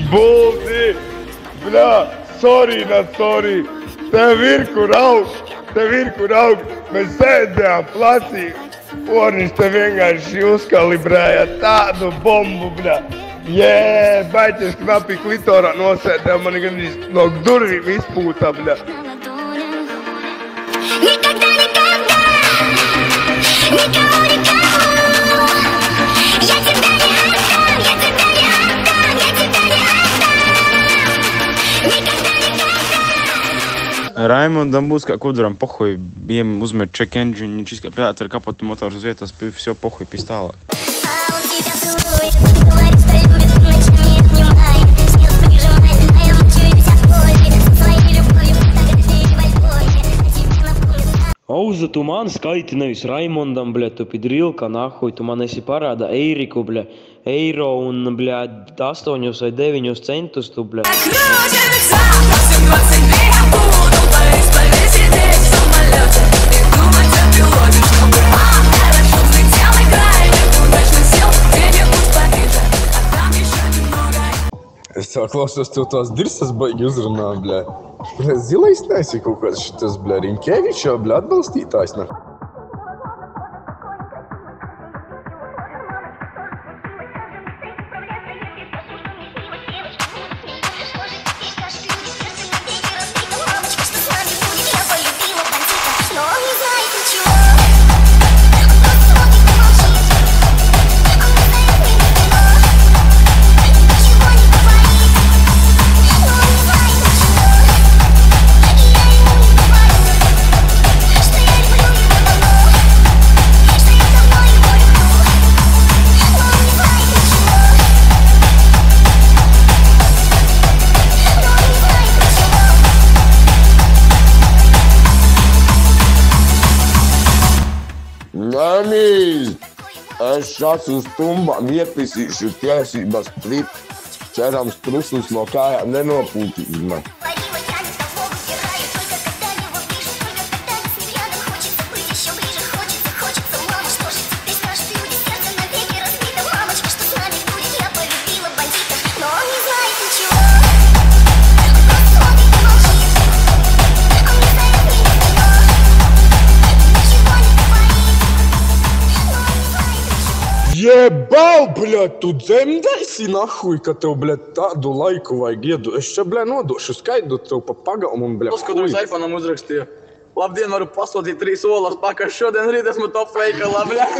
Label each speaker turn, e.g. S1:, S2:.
S1: Buldi! Bļā, sorry, not sorry! Tev ir kur augt! Mēs sēdējām placī! Orniņš te vienkārši uzkalibrēja tādu bombu, bļā! Jē, baļķis knapi klitorā nosēdēja, mani gandrīz no durvīm izpūtā, bļā!
S2: Raimondam būs kā kuduram pohuj, viņiem uzmer check engine, viņš izskatās ar kapotu motoru uz vietas, все pohuj, pīs tālāk.
S3: Auza, tu man skaiti nevis Raimondam, bļa, tu pidrilka, nahuj, tu man esi parāda Eiriku, bļa, eiro un, bļa, 8 vai 9 centus, tu, bļa.
S1: Es tā klausos, tev tās dirsas baigi uzrunā, bļā. Zilais nesi kaut kāds šitas, bļā, Riņkevičs, bļā, atbalstītājs, ne? Nemīl! Es šāds uz tumbām iepisīšu tiesības prit, cerams trusus no kājām nenopūtīs man. Jebau, bļat, tu dzemdēsi nahuj, ka tev, bļat, tādu laiku vajag iedu. Es še, bļat, nodošu skaidu tev pa pagalmu un, bļat, huj.
S4: Paskatījums iPhone'am uzrakstīja. Labdien, varu pasūtīt 3 olas pakaļ. Šodien rīt esmu top veikalā, bļat.